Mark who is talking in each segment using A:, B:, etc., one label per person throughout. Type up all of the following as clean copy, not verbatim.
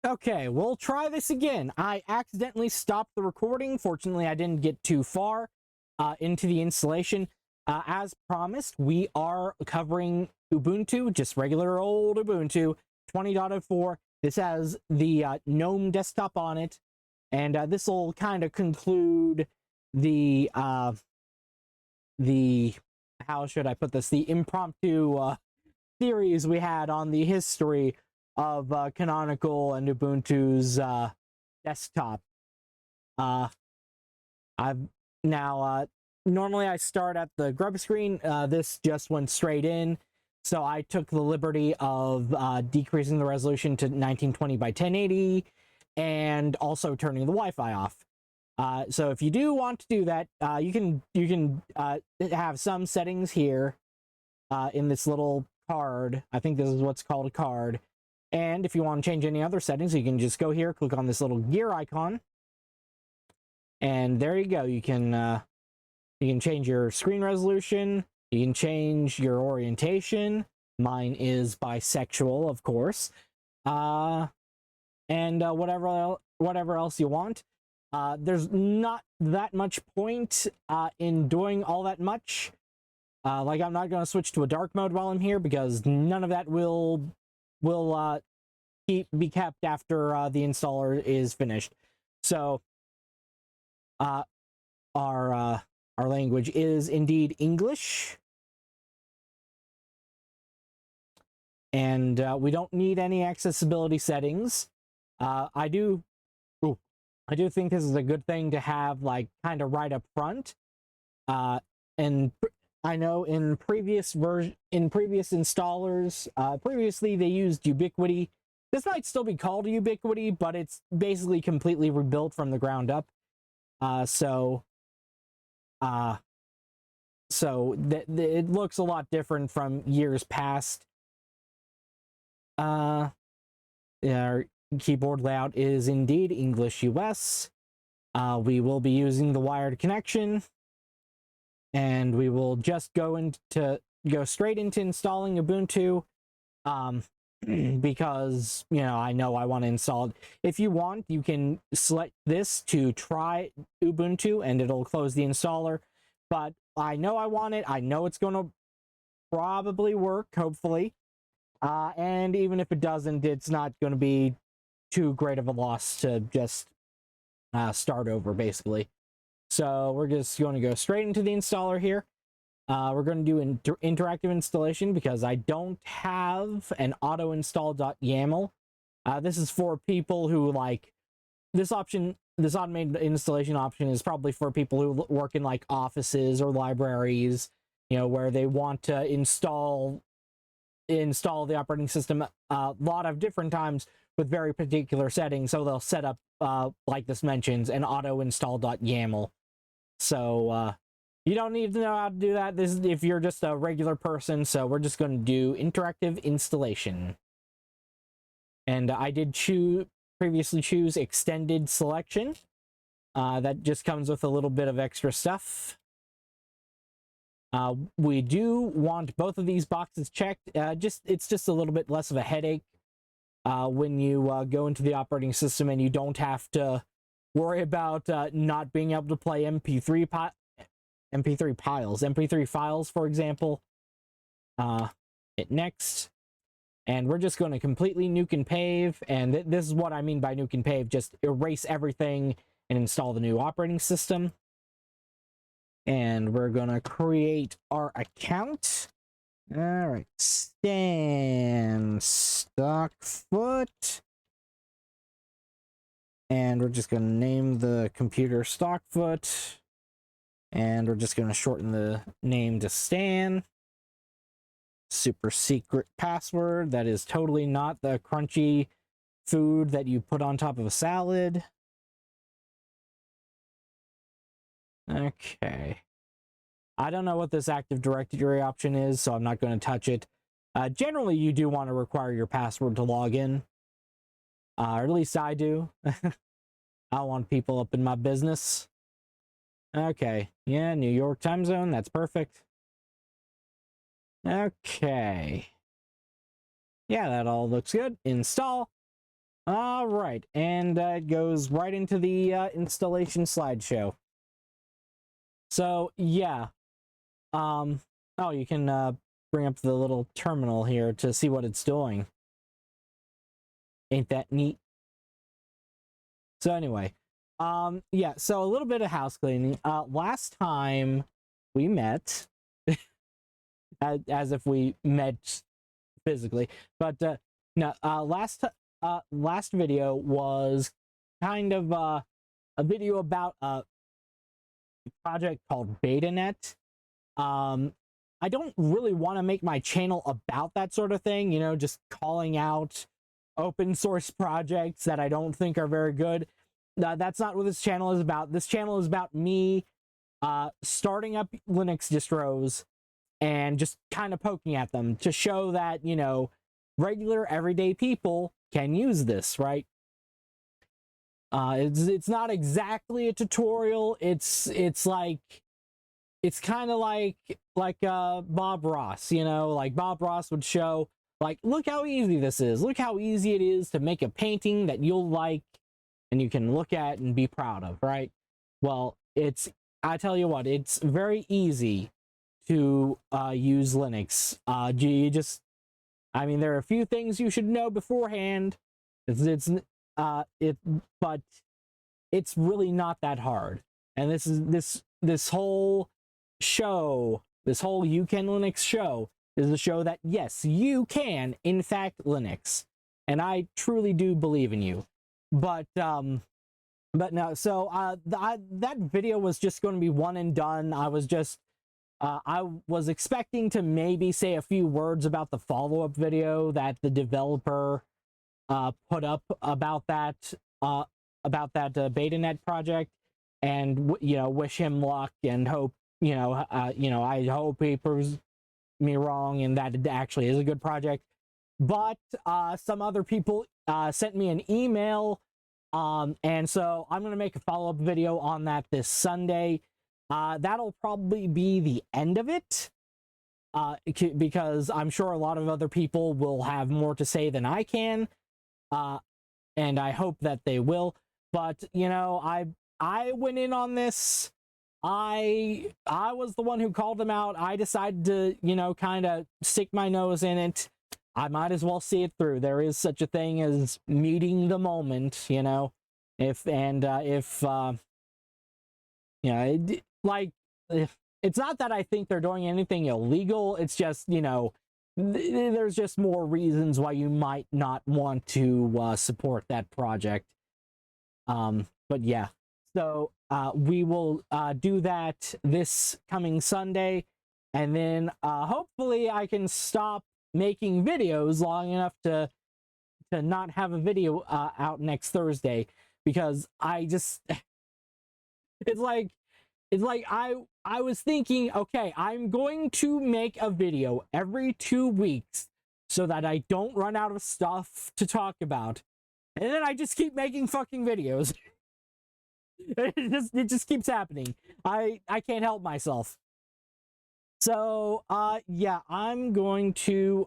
A: Okay, we'll try this again. I accidentally stopped the recording. Fortunately, I didn't get too far into the installation. As promised, we are covering Ubuntu, just regular old Ubuntu 20.04. This has the GNOME desktop on it, and this will kind of conclude the how should I put this? The impromptu series we had on the history of Canonical and Ubuntu's desktop. I've now normally I start at the grub screen. This just went straight in, so I took the liberty of decreasing the resolution to 1920 by 1080 and also turning the Wi-Fi off. So if you do want to do that, you can have some settings here in this little card. I think this is what's called a card. And if you want to change any other settings, you can just go here, click on this little gear icon, and there you go. You can change your screen resolution. You can change your orientation. Mine is bisexual, of course. And whatever else you want. There's not that much point in doing all that much. Like, I'm not going to switch to a dark mode while I'm here because none of that will be kept after the installer is finished. So our language is indeed English, and we don't need any accessibility settings. I do think this is a good thing to have, like, kind of right up front. And I know in previous installers, previously they used Ubiquity. This might still be called Ubiquity, but it's basically completely rebuilt from the ground up. So it looks a lot different from years past. Our keyboard layout is indeed English US. We will be using the wired connection, and we will just go straight into installing Ubuntu, because, you know, I know I want to install it. If you want, you can select this to try Ubuntu, and it'll close the installer. But I know I want it. I know it's going to probably work, hopefully. And even if it doesn't, it's not going to be too great of a loss to just start over, basically. So we're just going to go straight into the installer here. We're going to do interactive installation because I don't have an auto install.yaml. This is for people who, like, this automated installation option is probably for people who work in, like, offices or libraries, you know, where they want to install the operating system a lot of different times with very particular settings. So they'll set up, like this mentions, an auto install.yaml. So you don't need to know how to do that. This is if you're just a regular person. So we're just going to do interactive installation. And I did previously choose extended selection. That just comes with a little bit of extra stuff. We do want both of these boxes checked. It's just a little bit less of a headache when you go into the operating system and you don't have to worry about not being able to play MP3 files, for example. Hit next. And we're just going to completely nuke and pave. And this is what I mean by nuke and pave. Just erase everything and install the new operating system. And we're going to create our account. All right. Stan Stockfoot. And we're just going to name the computer Stockfoot. And we're just going to shorten the name to Stan. Super secret password. That is totally not the crunchy food that you put on top of a salad. Okay. I don't know what this Active Directory option is, so I'm not going to touch it. Generally, you do want to require your password to log in. Or at least I do. I want people up in my business. Okay. Yeah, New York time zone. That's perfect. Okay. Yeah, that all looks good. Install. All right, and it goes right into the installation slideshow. So yeah, oh, you can bring up the little terminal here to see what it's doing. Ain't that neat? So anyway, yeah, so a little bit of house cleaning. Last time we met, as if we met physically, but no, last video was kind of a video about a project called BetaNet. I don't really want to make my channel about that sort of thing, you know, just calling out open source projects that I don't think are very good. That's not what this channel is about. This channel is about me starting up Linux distros and just kind of poking at them to show that, you know, regular everyday people can use this, right? It's not exactly a tutorial. It's like, it's kind of like Bob Ross, you know, like Bob Ross would show, like, look how easy this is. Look how easy it is to make a painting that you'll like and you can look at and be proud of, right? Well, I tell you what, it's very easy to use Linux. I mean, there are a few things you should know beforehand. But it's really not that hard. And this whole show, this whole You Can Linux show, is a show that yes, you can in fact Linux, and I truly do believe in you. But no. So that video was just going to be one and done. I was expecting to maybe say a few words about the follow-up video that the developer put up about that BetaNet project, and you know, wish him luck and hope, you know, I hope he proves me wrong and that it actually is a good project. But some other people sent me an email, and so I'm gonna make a follow-up video on that this Sunday. That'll probably be the end of it, because I'm sure a lot of other people will have more to say than I can, and I hope that they will. But you know, I went in on this. I was the one who called them out. I decided to, you know, kind of stick my nose in it. I might as well see it through. There is such a thing as meeting the moment, you know. If you know, it's not that I think they're doing anything illegal. It's just, you know, there's just more reasons why you might not want to support that project. But yeah, so we will do that this coming Sunday, and then hopefully I can stop making videos long enough to not have a video out next Thursday, because I just it's like I was thinking, okay, I'm going to make a video every 2 weeks so that I don't run out of stuff to talk about, and then I just keep making fucking videos. It just keeps happening. I can't help myself. So yeah, I'm going to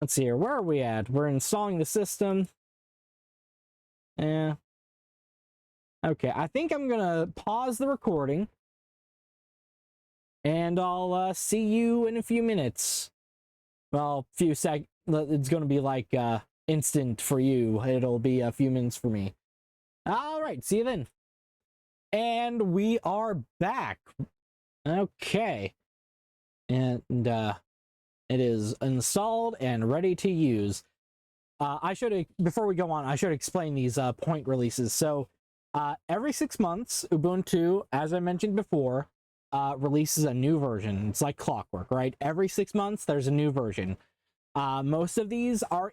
A: let's see here. Where are we at? We're installing the system. Yeah. Okay, I think I'm gonna pause the recording, and I'll see you in a few minutes. Well, it's gonna be like instant for you. It'll be a few minutes for me. All right, see you then. And we are back. Okay. And it is installed and ready to use. Before we go on, I should explain these point releases. So every 6 months, Ubuntu, as I mentioned before, releases a new version. It's like clockwork, right? Every 6 months, there's a new version. Most of these are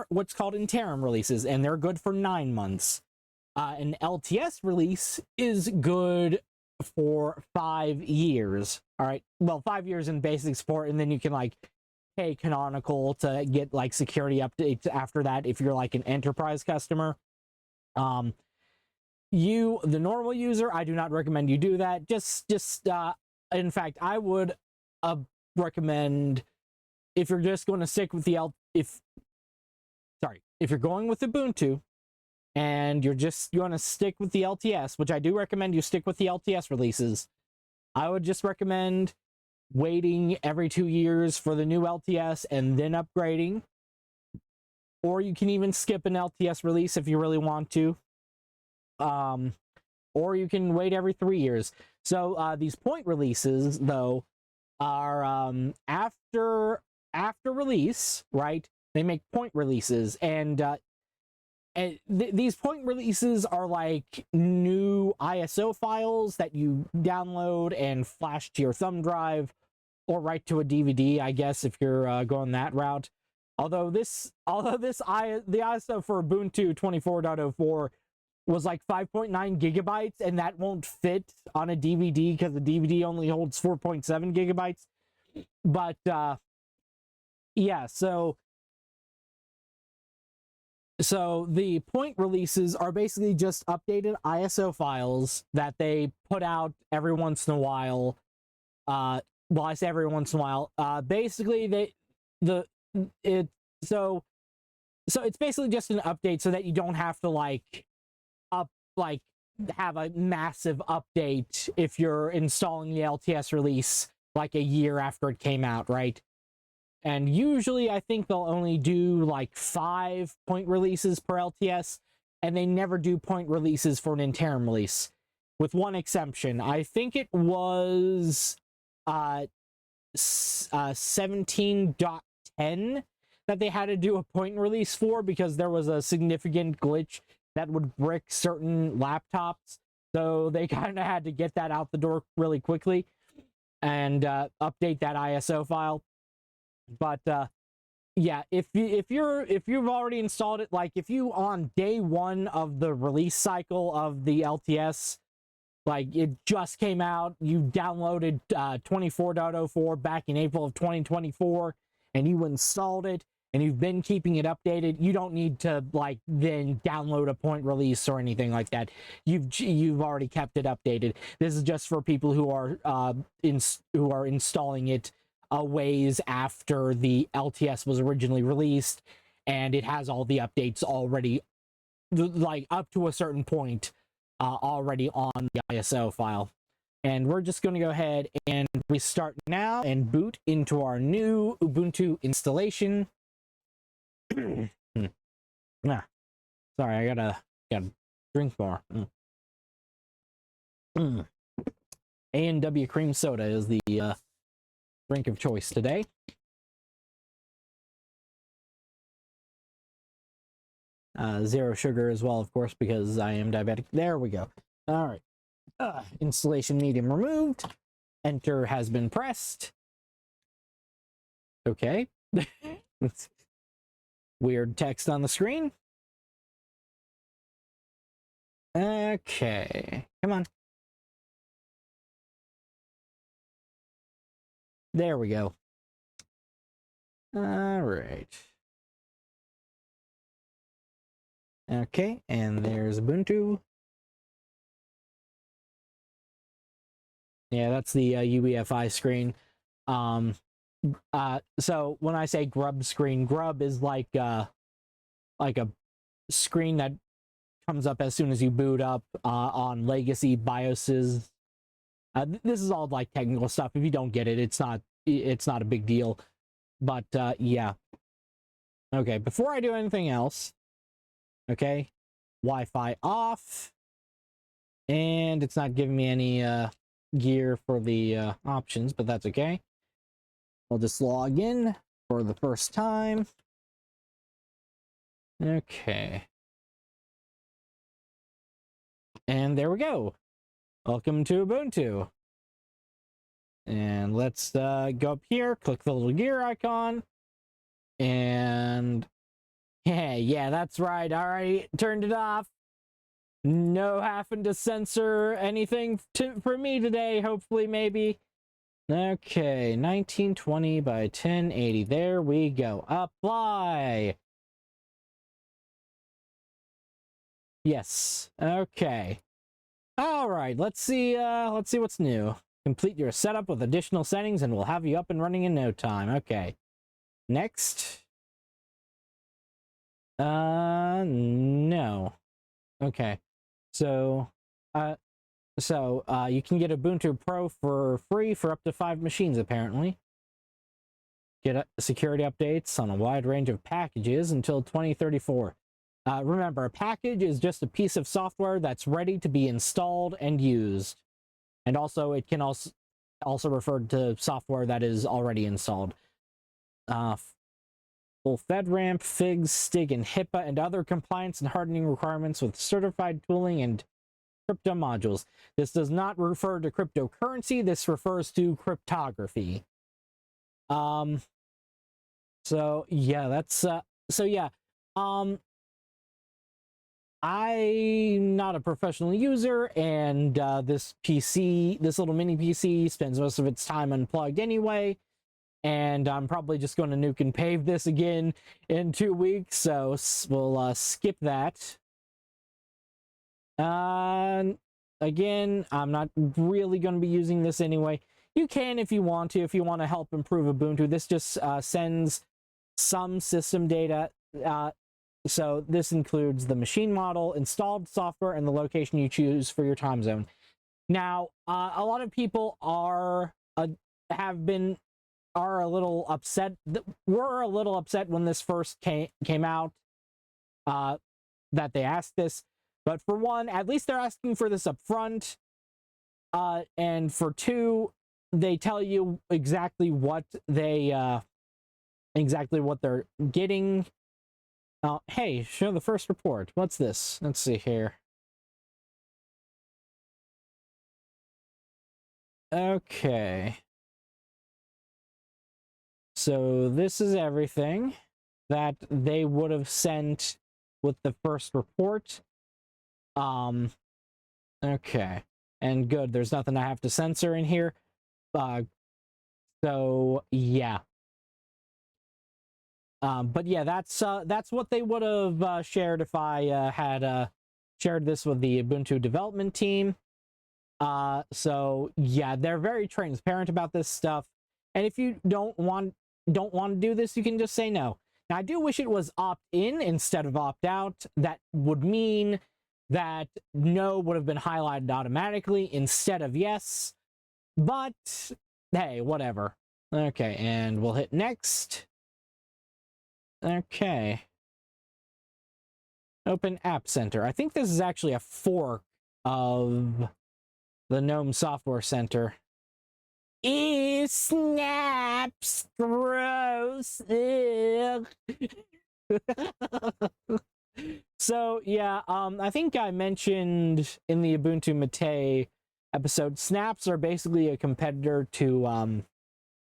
A: what's called interim releases, and they're good for 9 months. An LTS release is good for 5 years. All right, well, 5 years in basic support, and then you can like pay Canonical to get like security updates after that if you're like an enterprise customer. The normal user, I do not recommend you do that. In fact, I would recommend, if you're just going to stick with the if you're going with Ubuntu and you want to stick with the LTS, which I do recommend you stick with the LTS releases, I would just recommend waiting every 2 years for the new LTS and then upgrading. Or you can even skip an LTS release if you really want to. Or you can wait every 3 years. So these point releases, though, are after release, right? They make point releases, and these point releases are like new ISO files that you download and flash to your thumb drive or write to a DVD, I guess, if you're going that route. Although the ISO for Ubuntu 24.04 was like 5.9 gigabytes, and that won't fit on a DVD because the DVD only holds 4.7 gigabytes. But yeah, so the point releases are basically just updated ISO files that they put out every once in a while. Well, I say every once in a while. Basically, so it's basically just an update so that you don't have to have a massive update if you're installing the LTS release like a year after it came out, right? And usually I think they'll only do like 5 point releases per LTS, and they never do point releases for an interim release, with one exception. I think it was 17.10 that they had to do a point release for because there was a significant glitch that would brick certain laptops. So they kind of had to get that out the door really quickly and update that ISO file. But yeah, if you've already installed it, like if you on day one of the release cycle of the LTS, like it just came out, you downloaded 24.04 back in April of 2024, and you installed it, and you've been keeping it updated, you don't need to like then download a point release or anything like that. You've already kept it updated. This is just for people who are installing it a ways after the LTS was originally released, and it has all the updates already, like up to a certain point, already on the ISO file. And we're just going to go ahead and restart now and boot into our new Ubuntu installation. Sorry, I gotta drink more. A&W cream soda is the drink of choice today. Zero sugar as well, of course, because I am diabetic. There we go. All right. Installation medium removed. Enter has been pressed. Okay. Weird text on the screen. Okay. Come on. There we go. All right. Okay, and there's Ubuntu. Yeah, that's the UEFI screen. So when I say grub screen, grub is like a screen that comes up as soon as you boot up on legacy BIOSes. This is all like technical stuff. If you don't get it, it's not a big deal. But yeah. Okay, before I do anything else, okay, Wi-Fi off, and it's not giving me any gear for the options, but that's okay. I'll just log in for the first time. Okay. And there we go. Welcome to Ubuntu. And let's go up here, click the little gear icon, and yeah, that's right. All right, turned it off. No having to censor anything for me today, hopefully, maybe. Okay, 1920 by 1080. There we go. Apply. Yes. Okay. All right. Let's see what's new. Complete your setup with additional settings, and we'll have you up and running in no time. Okay. Next. No. Okay. So, you can get Ubuntu Pro for free for up to 5 machines, apparently. Get security updates on a wide range of packages until 2034. Remember, a package is just a piece of software that's ready to be installed and used. And also, it can also refer to software that is already installed. Full FedRAMP, FIGS, STIG, and HIPAA, and other compliance and hardening requirements with certified tooling and crypto modules. This does not refer to cryptocurrency. This refers to cryptography. So yeah, that's I'm not a professional user, and this little mini PC, spends most of its time unplugged anyway, and I'm probably just going to nuke and pave this again in 2 weeks, so we'll skip that. Again, I'm not really going to be using this anyway. You can if you want to help improve Ubuntu. This just sends some system data. So this includes the machine model, installed software, and the location you choose for your time zone. Now, a lot of people are a little upset. Were a little upset when this first came out, that they asked this. But for one, at least they're asking for this up front. And for two, they tell you exactly what they're getting. Hey, show the first report. What's this? Let's see here. Okay. So this is everything that they would have sent with the first report. Okay. And good, there's nothing I have to censor in here. So yeah. But yeah, that's what they would have shared if I had shared this with the Ubuntu development team. So yeah, they're very transparent about this stuff. And if you don't want to do this, you can just say no. Now, I do wish it was opt-in instead of opt-out. That would mean that no would have been highlighted automatically instead of yes. But hey, whatever. Okay, and we'll hit next. Okay. Open App Center. I think this is actually a fork of the GNOME Software Center. Ew, snaps! Gross! So, yeah, I think I mentioned in the Ubuntu Mate episode, snaps are basically a competitor to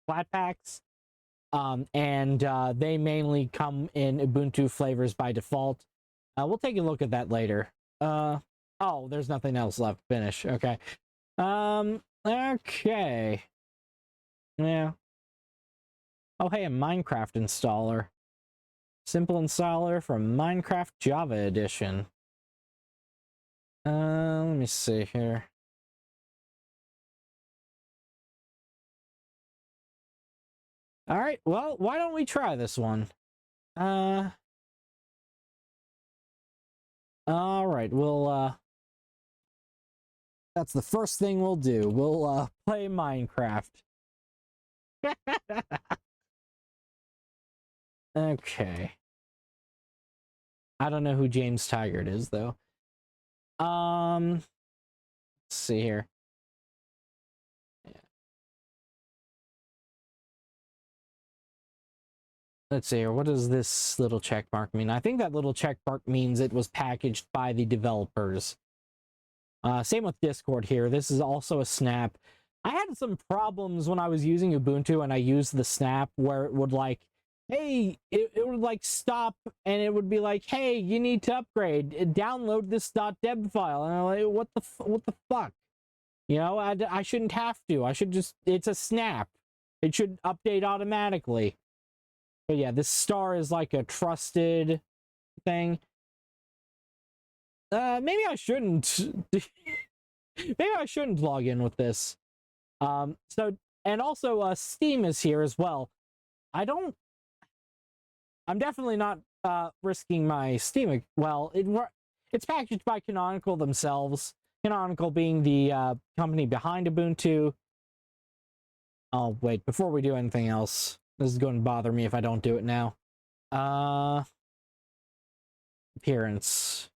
A: Flatpaks. And they mainly come in Ubuntu flavors by default. We'll take a look at that later. Oh, there's nothing else left. Finish. Okay. Okay. Yeah. Oh, hey, a Minecraft installer. Simple installer from Minecraft Java Edition. Let me see here. All right, well, why don't we try this one? All right, that's the first thing we'll do. We'll play Minecraft. Okay. I don't know who James Tigert is, though. Let's see here. Yeah. Let's see here. What does this little check mark mean? I think that little check mark means it was packaged by the developers. Same with Discord here. This is also a snap. I had some problems when I was using Ubuntu and I used the snap where it would like, hey, it would like stop and it would be like, hey, you need to upgrade. Download this .deb file. And I'm like, what the fuck? You know, I shouldn't have to. I should just, it's a snap. It should update automatically. But yeah, this star is like a trusted thing. Maybe I shouldn't. Maybe I shouldn't log in with this. So, and also, Steam is here as well. I'm definitely not risking my Steam. Well, it's packaged by Canonical themselves. Canonical being the company behind Ubuntu. Oh wait, before we do anything else, this is going to bother me if I don't do it now. Appearance.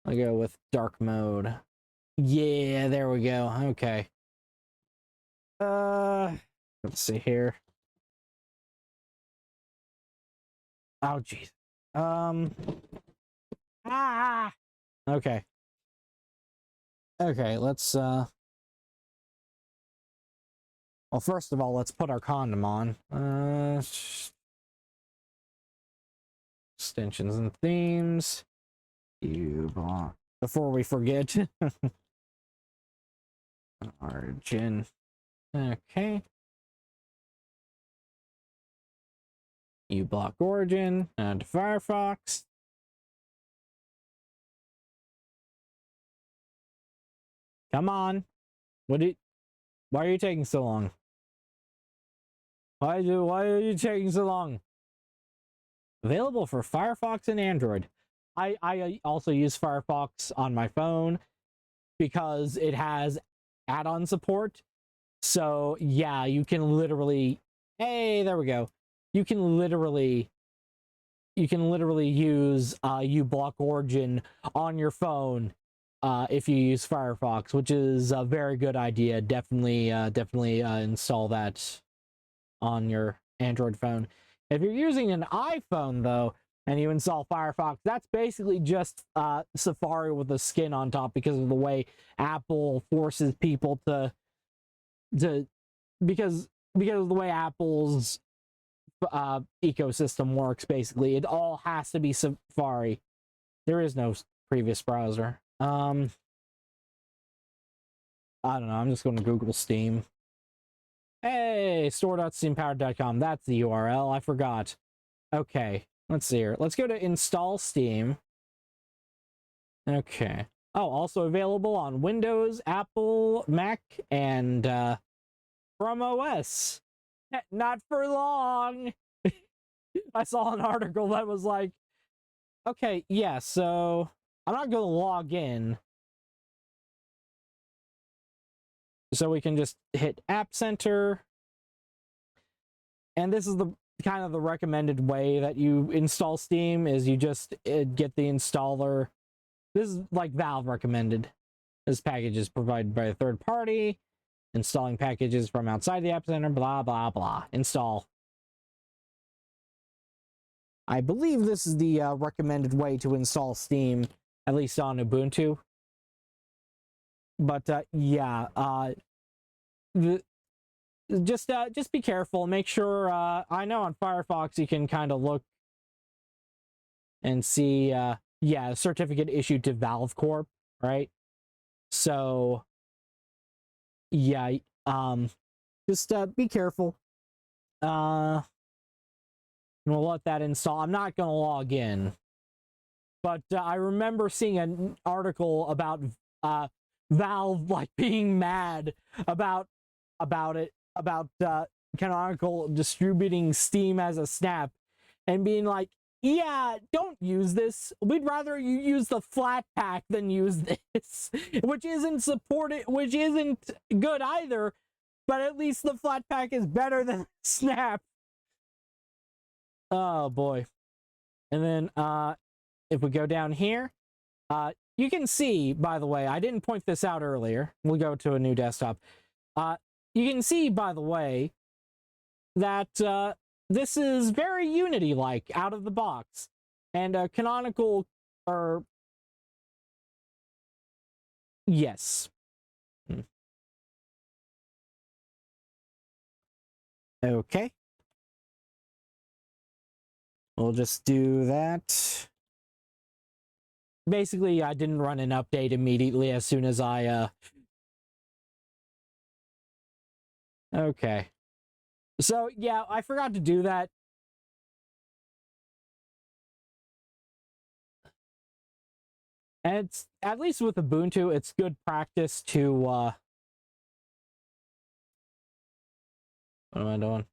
A: I'll go with dark mode. Yeah, there we go. Okay. Let's see here. Oh jeez. Okay. Okay, let's well, first of all, let's put our condom on. Extensions and themes. Before we forget. Origin. Okay. uBlock origin and Firefox. Come on. Why are you taking so long? Why are you taking so long? Available for Firefox and Android. I also use Firefox on my phone because it has add-on support. So yeah, you can literally, hey, there we go. You can literally use uBlock Origin on your phone if you use Firefox, which is a very good idea. Definitely install that on your Android phone. If you're using an iPhone though, and you install Firefox, that's basically just Safari with a skin on top because of the way Apple forces people to because of the way Apple's ecosystem works. Basically, it all has to be Safari. There is no previous browser. I don't know. I'm just going to Google Steam. Hey, store.steampowered.com. That's the URL. I forgot. Okay, let's see here. Let's go to install Steam. Okay. Oh, also available on Windows, Apple, Mac, and Chrome OS. Not for long. I saw an article that was like, okay, yeah, so I'm not going to log in. So we can just hit App Center. And this is the kind of the recommended way that you install Steam, is you just get the installer. This is like Valve recommended. This package is provided by a third party. Installing packages from outside the App Center, blah, blah, blah. Install. I believe this is the recommended way to install Steam, at least on Ubuntu. But yeah, just be careful. Make sure. I know on Firefox you can kind of look and see. Yeah, certificate issued to Valve Corp, right? So yeah, just be careful. We'll let that install. I'm not gonna log in, but I remember seeing an article about Valve like being mad about Canonical distributing Steam as a snap and being like, yeah, don't use this. We'd rather you use the flat pack than use this, which isn't good either, but at least the flat pack is better than snap. Oh boy. And then if we go down here, you can see, by the way, I didn't point this out earlier. We'll go to a new desktop. You can see, by the way, that this is very Unity-like out of the box. And Canonical, or yes. Okay. We'll just do that. Basically, I didn't run an update immediately as soon as I okay. So, yeah, I forgot to do that. And it's, at least with Ubuntu, it's good practice to, what am I doing?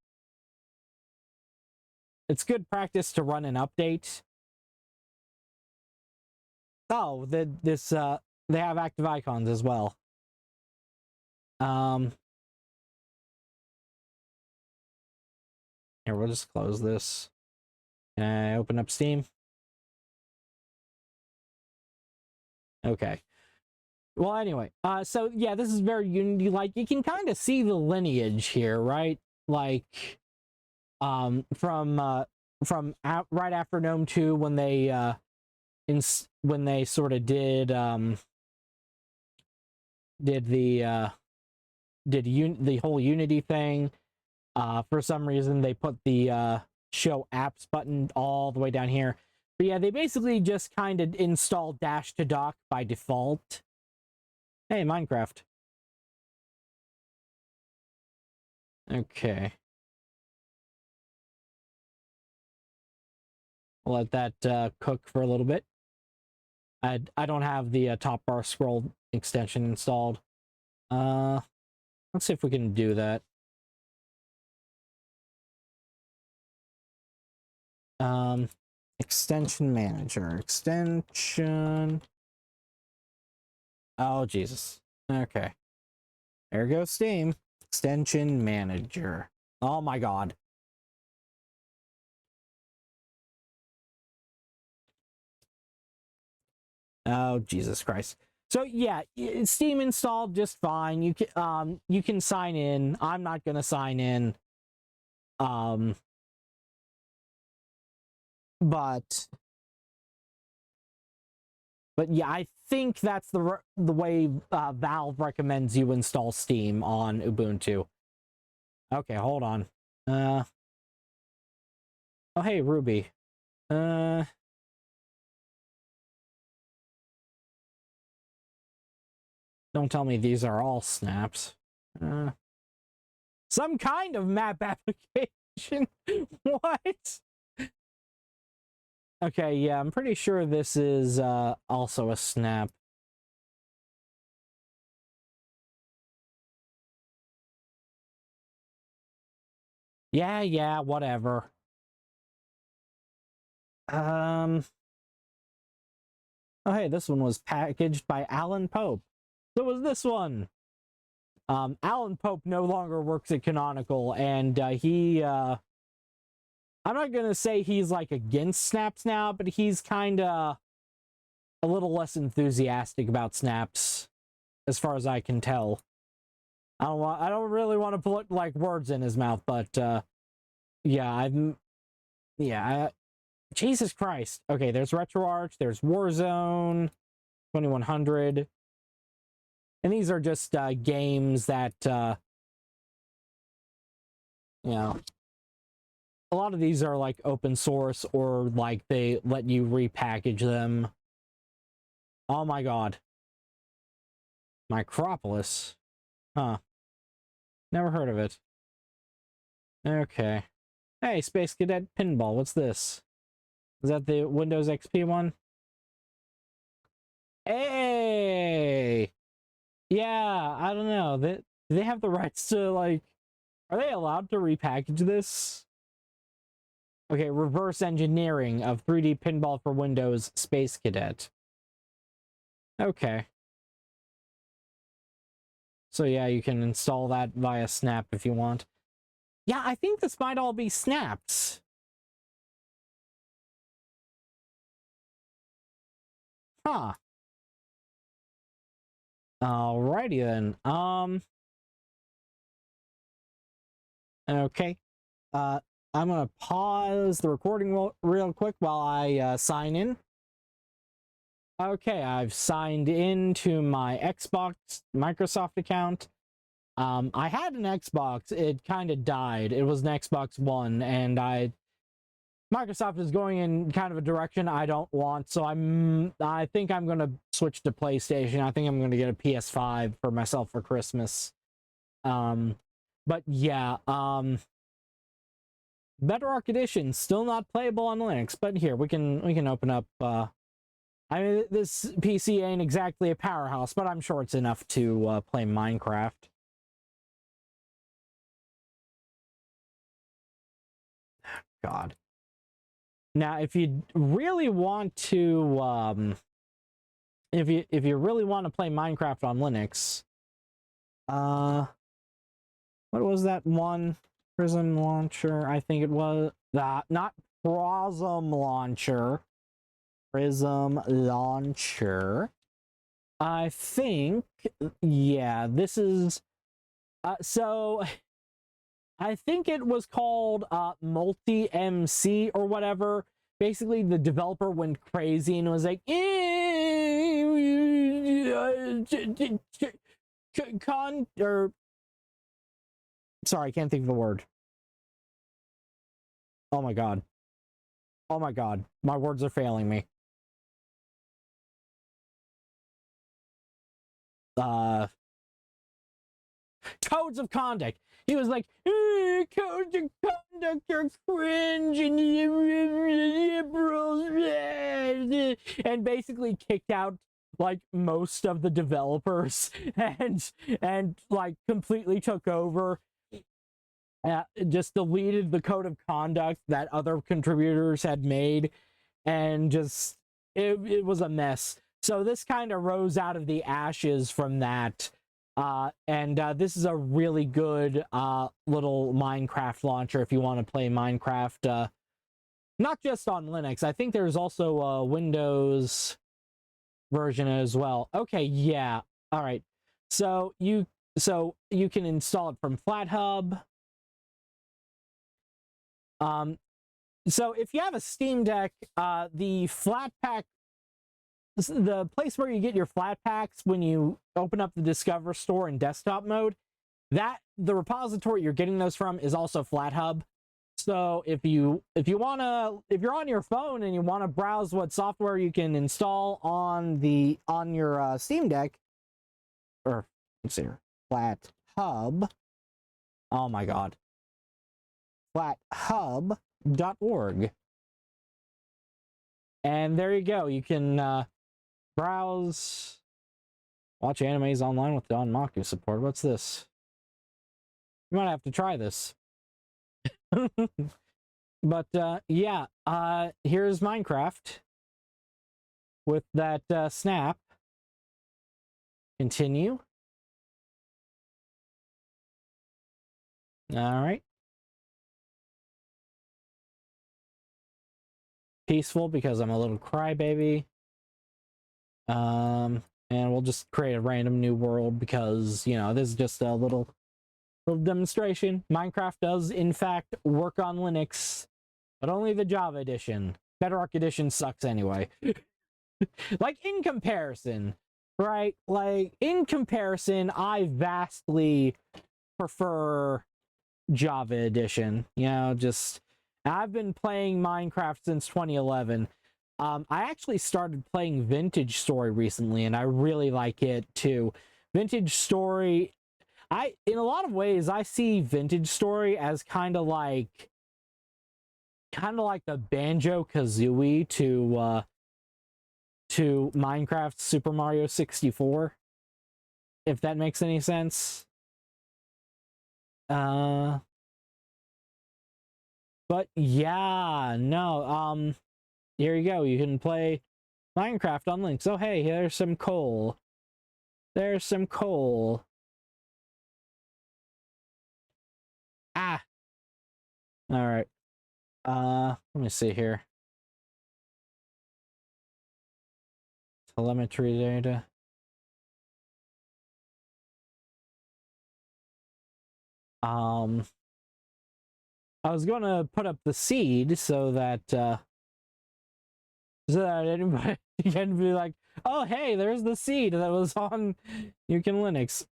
A: it's good practice to run an update. Oh, they have active icons as well. Here, we'll just close this. Can I open up Steam? Okay. Well, anyway, so yeah, this is very Unity-like. You can kind of see the lineage here, right? Like, from right after GNOME 2 when they sort of did the whole Unity thing. For some reason, they put the show apps button all the way down here. But yeah, they basically just kind of installed Dash to Dock by default. Hey, Minecraft. Okay. We'll let that cook for a little bit. I don't have the top bar scroll extension installed. Let's see if we can do that. Extension manager. Extension. Oh, Jesus. Okay. There goes Steam. Extension manager. Oh my god. Oh, Jesus Christ. So yeah, Steam installed just fine. You can sign in. I'm not gonna sign in. But yeah, I think that's the way Valve recommends you install Steam on Ubuntu. Okay, hold on. Oh hey, Ruby. Don't tell me these are all snaps. Some kind of map application. What? Okay, yeah, I'm pretty sure this is also a snap. Yeah, whatever. Oh, hey, this one was packaged by Alan Pope. So was this one. Alan Pope no longer works at Canonical, and I'm not gonna say he's like against snaps now, but he's kind of a little less enthusiastic about snaps, as far as I can tell. I don't really want to put like words in his mouth, but Jesus Christ. Okay, there's RetroArch, there's Warzone, 2100, and these are just games that a lot of these are like open source, or like they let you repackage them. Oh my god. Micropolis. Huh. Never heard of it. Okay. Hey, Space Cadet Pinball, what's this? Is that the Windows XP one? Hey! Yeah, I don't know. They have the rights to, like... Are they allowed to repackage this? Okay, reverse engineering of 3D Pinball for Windows Space Cadet. Okay. So yeah, you can install that via Snap if you want. Yeah, I think this might all be snaps. Huh. Alrighty then. Okay. I'm gonna pause the recording real quick while I sign in. Okay, I've signed into my Xbox Microsoft account. I had an Xbox. It kind of died. It was an Xbox One, and Microsoft is going in kind of a direction I don't want, so I think I'm gonna switch to PlayStation. I think I'm gonna get a PS5 for myself for Christmas. But yeah, Bedrock Edition still not playable on Linux, but here we can open up. I mean, this PC ain't exactly a powerhouse, but I'm sure it's enough to play Minecraft. God. Now, if you really want to, if you really want to play Minecraft on Linux, what was that one? Prism Launcher, I think it was. Not Prism Launcher. Prism Launcher. I think, yeah, this is, so, I think it was called Multi-MC or whatever. Basically, the developer went crazy and was like, sorry, I can't think of the word. Oh my god. Oh my god. My words are failing me. Codes of conduct. He was like, codes of conduct are cringe and liberals, and basically kicked out like most of the developers and like completely took over. Just deleted the code of conduct that other contributors had made, and just it was a mess. So this kind of rose out of the ashes from that. And this is a really good little Minecraft launcher if you want to play Minecraft, not just on Linux. I think there's also a Windows version as well. Okay, yeah. All right. So you can install it from FlatHub. So if you have a Steam Deck, the Flatpak, the place where you get your flat packs when you open up the Discover store in desktop mode, that the repository you're getting those from is also FlatHub. So if you're on your phone and you want to browse what software you can install on your Steam Deck, or let's see here, FlatHub. Oh my god, FlatHub.org, and there you go. You can browse, watch animes online with Don Maku support. What's this? You might have to try this. But yeah, here's Minecraft with that snap. Continue. All right. Peaceful because I'm a little crybaby. And we'll just create a random new world because, you know, this is just a little demonstration. Minecraft does, in fact, work on Linux, but only the Java edition. Bedrock edition sucks anyway. Like, in comparison, right? Like, in comparison, I vastly prefer Java edition. You know, just, I've been playing Minecraft since 2011. I actually started playing Vintage Story recently, and I really like it too. Vintage Story, in a lot of ways, I see Vintage Story as kind of like the Banjo-Kazooie to Minecraft Super Mario 64, if that makes any sense. But yeah, no, here you go. You can play Minecraft on Linux. Oh, hey, there's some coal. There's some coal. Ah. All right. Let me see here. Telemetry data. I was gonna put up the seed so that anybody can be like, oh hey, there's the seed that was on You Can Linux.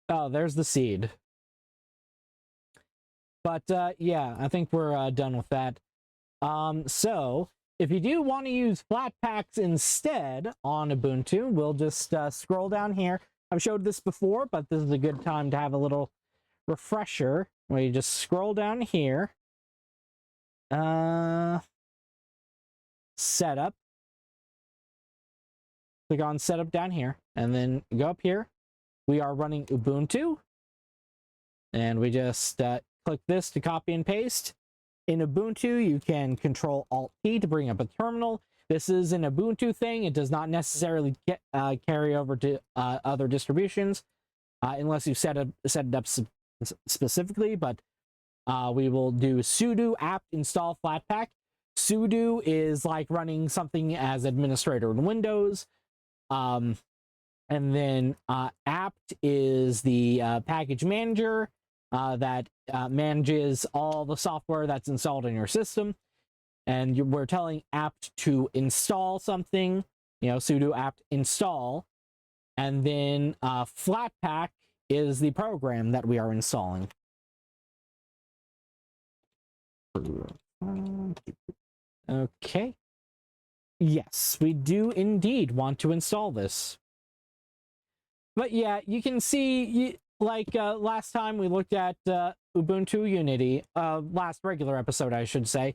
A: Oh, there's the seed. But yeah, I think we're done with that. So if you do want to use Flatpaks instead on Ubuntu, we'll just scroll down here. I've showed this before, but this is a good time to have a little refresher where you just scroll down here. Setup. click on setup down here, and then go up here. We are running Ubuntu, and we just click this to copy and paste. In Ubuntu, you can control Alt-T to bring up a terminal. This is an Ubuntu thing. It does not necessarily carry over to other distributions, unless you set it up specifically, but we will do sudo apt install flatpak. Sudo is like running something as administrator in Windows. And then apt is the package manager that manages all the software that's installed in your system. And we're telling apt to install something, sudo apt install. And then flatpak is the program that we are installing. Okay. Yes, we do indeed want to install this. But yeah, you can see, like last time we looked at Ubuntu Unity, last regular episode, I should say.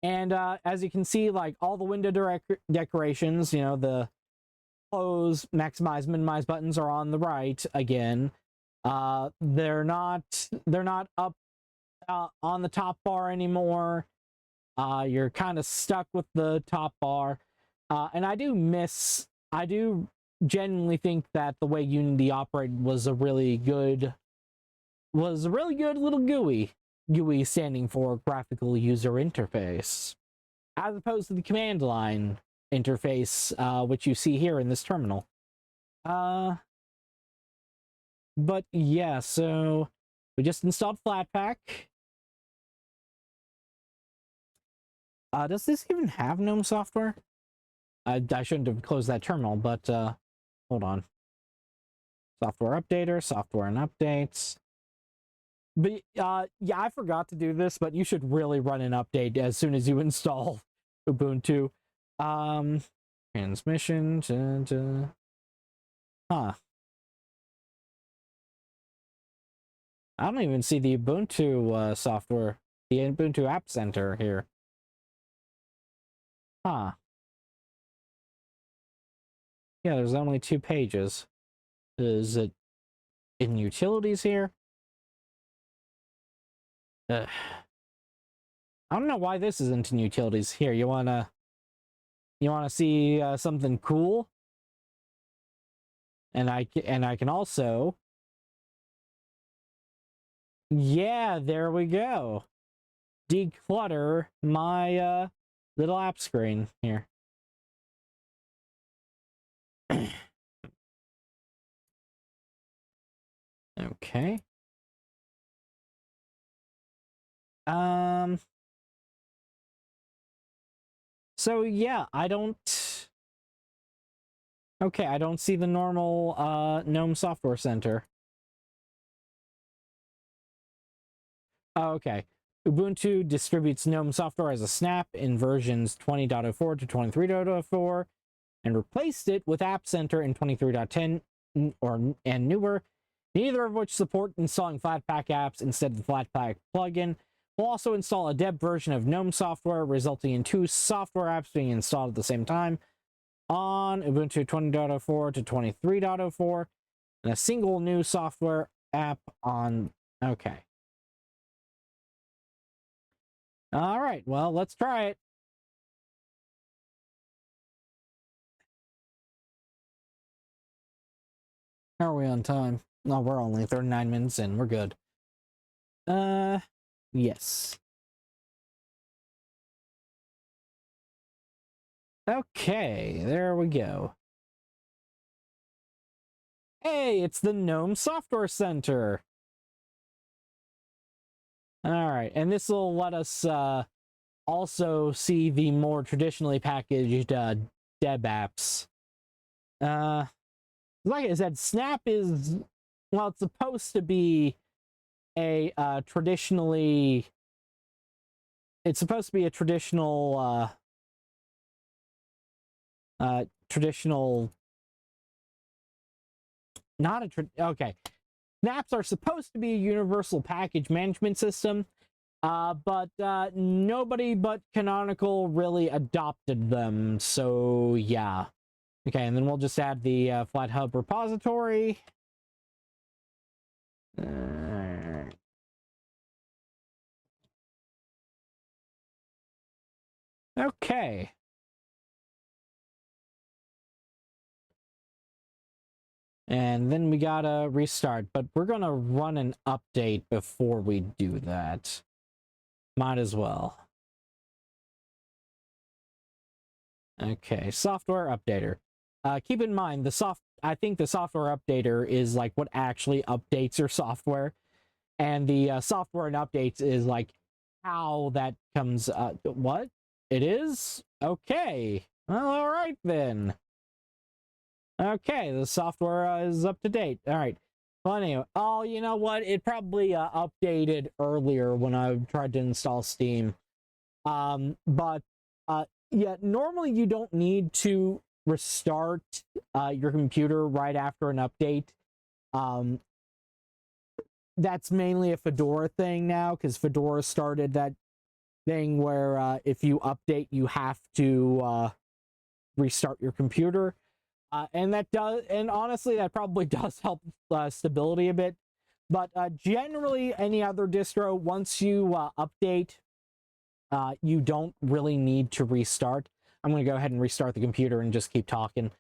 A: And as you can see, like all the window decorations, the close, maximize, minimize buttons are on the right again. They're not up on the top bar anymore. You're kind of stuck with the top bar. And I do genuinely think that the way Unity operated was a really good little GUI. GUI standing for graphical user interface, as opposed to the command line interface, which you see here in this terminal. But yeah, so we just installed Flatpak. Does this even have GNOME software? I shouldn't have closed that terminal, but hold on. Software updater, software and updates. But yeah, I forgot to do this, but you should really run an update as soon as you install Ubuntu. Transmission. Huh. I don't even see the Ubuntu software, the Ubuntu App Center here. Huh. Yeah, there's only 2 pages. Is it in utilities here? I don't know why this isn't in utilities. Here, you wanna see something cool? And I can also, yeah, there we go. Declutter my little app screen here. Okay. So yeah, I don't see the normal GNOME Software Center. Oh, okay. Ubuntu distributes GNOME software as a snap in versions 20.04 to 23.04 and replaced it with App Center in 23.10 and newer, neither of which support installing Flatpak apps instead of the Flatpak plugin. We'll also install a deb version of GNOME software, resulting in 2 software apps being installed at the same time on Ubuntu 20.04 to 23.04, and a single new software app on... Okay. All right, well, let's try it. How are we on time? No, we're only 39 minutes in. We're good. Yes. Okay, there we go. Hey, it's the GNOME Software Center. All right, and this will let us also see the more traditionally packaged deb apps. Like I said, Snap is, well, it's supposed to be a traditionally, it's supposed to be a traditional not a okay. Snaps are supposed to be a universal package management system, but nobody but Canonical really adopted them, so yeah. Okay, and then we'll just add the FlatHub repository. Okay. And then we gotta restart, but we're gonna run an update before we do that. Might as well. Okay, software updater. Keep in mind, I think the software updater is like what actually updates your software, and the software and updates is like how that comes. What? It is? Okay. Well, all right then. Okay, the software is up to date. All right. Well, anyway, oh, you know what? It probably updated earlier when I tried to install Steam. But yeah, normally you don't need to restart your computer right after an update. That's mainly a Fedora thing now, because Fedora started that thing where if you update, you have to restart your computer. And that does, and honestly, that probably does help stability a bit. But generally, any other distro, once you update, you don't really need to restart. I'm going to go ahead and restart the computer and just keep talking.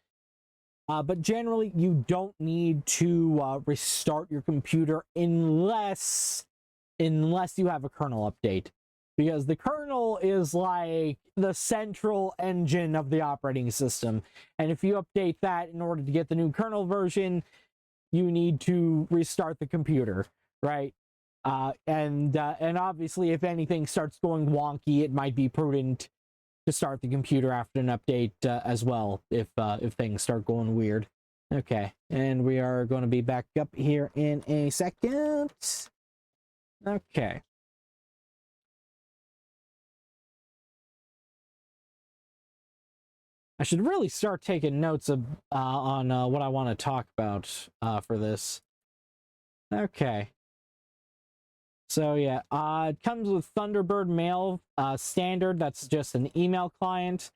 A: But generally, you don't need to restart your computer unless you have a kernel update. Because the kernel is like the central engine of the operating system. And if you update that in order to get the new kernel version, you need to restart the computer, right? And obviously, if anything starts going wonky, it might be prudent to start the computer after an update as well, if things start going weird. Okay, and we are going to be back up here in a second. Okay. I should really start taking notes of, on what I want to talk about for this. Okay. So yeah, it comes with Thunderbird Mail standard. That's just an email client.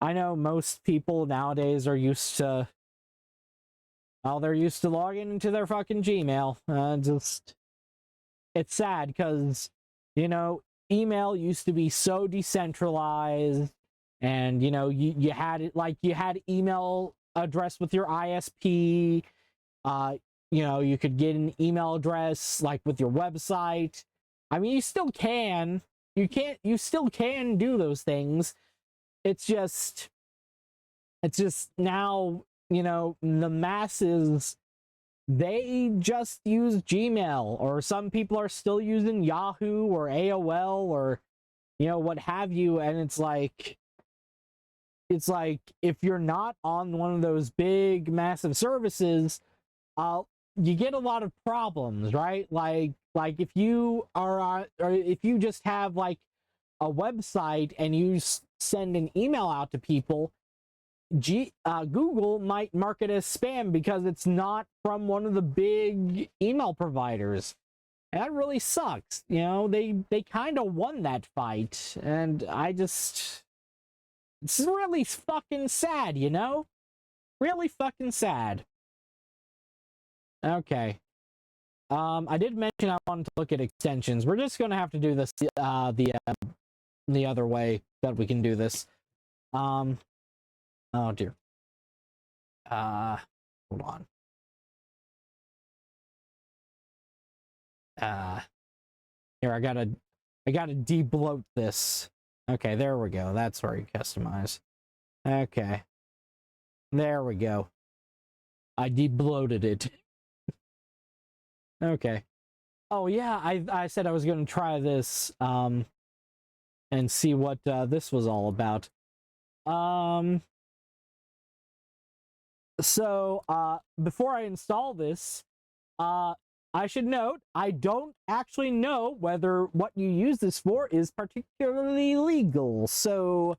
A: I know most people nowadays are used to, well, they're used to logging into their fucking Gmail. It's sad because, you know, email used to be so decentralized, and you know, you had it like you had email address with your ISP. You know, you could get an email address like with your website. I mean, you still can. You still can do those things. It's just now, you know, the masses, they just use Gmail, or some people are still using Yahoo or AOL or, you know, what have you. And it's like if you're not on one of those big massive services, you get a lot of problems, right? Like if you are on, or if you just have like a website and you send an email out to people, Google might mark it as spam because it's not from one of the big email providers. And that really sucks. You know, they kind of won that fight, and it's really fucking sad, you know? Really fucking sad. Okay. I did mention I wanted to look at extensions. We're just gonna have to do this the other way that we can do this. Oh dear. Hold on. Here, I gotta de-bloat this. Okay, there we go. That's where you customize. Okay. There we go. I de-bloated it. Okay. Oh yeah, I said I was gonna try this and see what this was all about. So before I install this, I should note, I don't actually know whether what you use this for is particularly legal. So,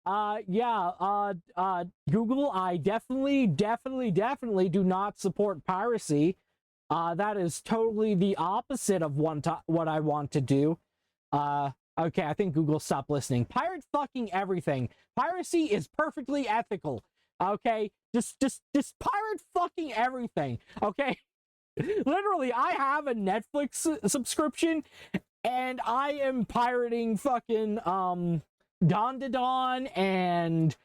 A: yeah, Google, I definitely do not support piracy. That is totally the opposite of what I want to do. Okay, I think Google stopped listening. Pirate fucking everything. Piracy is perfectly ethical. Okay, just pirate fucking everything. Okay, literally, I have a Netflix subscription, and I am pirating fucking Don to Dawn and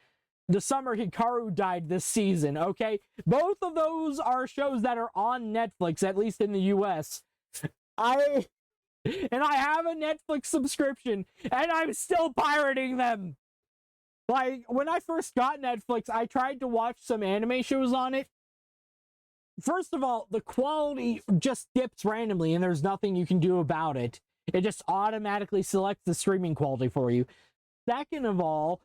A: The Summer Hikaru Died this season. Okay, both of those are shows that are on Netflix, at least in the U.S. I have a Netflix subscription, and I'm still pirating them. Like, when I first got Netflix, I tried to watch some anime shows on it. First of all, the quality just dips randomly, and there's nothing you can do about it. It just automatically selects the streaming quality for you. Second of all,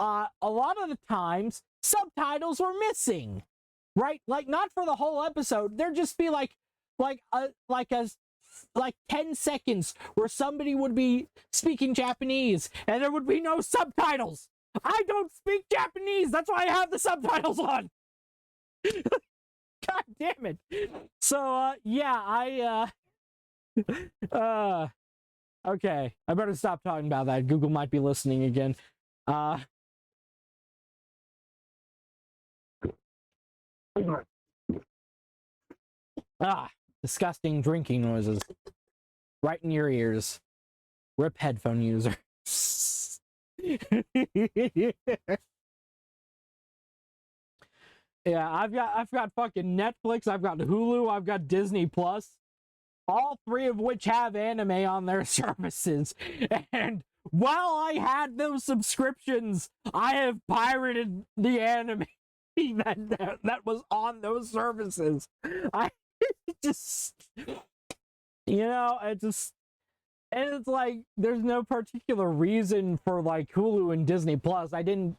A: a lot of the times, subtitles were missing. Right? Like, not for the whole episode. There'd just be like 10 seconds where somebody would be speaking Japanese and there would be no subtitles. I don't speak Japanese. That's why I have the subtitles on. God damn it. So, yeah, okay. I better stop talking about that. Google might be listening again. Disgusting drinking noises. Right in your ears. RIP headphone user. Yeah, I've got fucking Netflix, I've got Hulu, I've got Disney Plus, all three of which have anime on their services. And while I had those subscriptions, I have pirated the anime that was on those services. I just, and it's like there's no particular reason for like Hulu and Disney Plus. I don't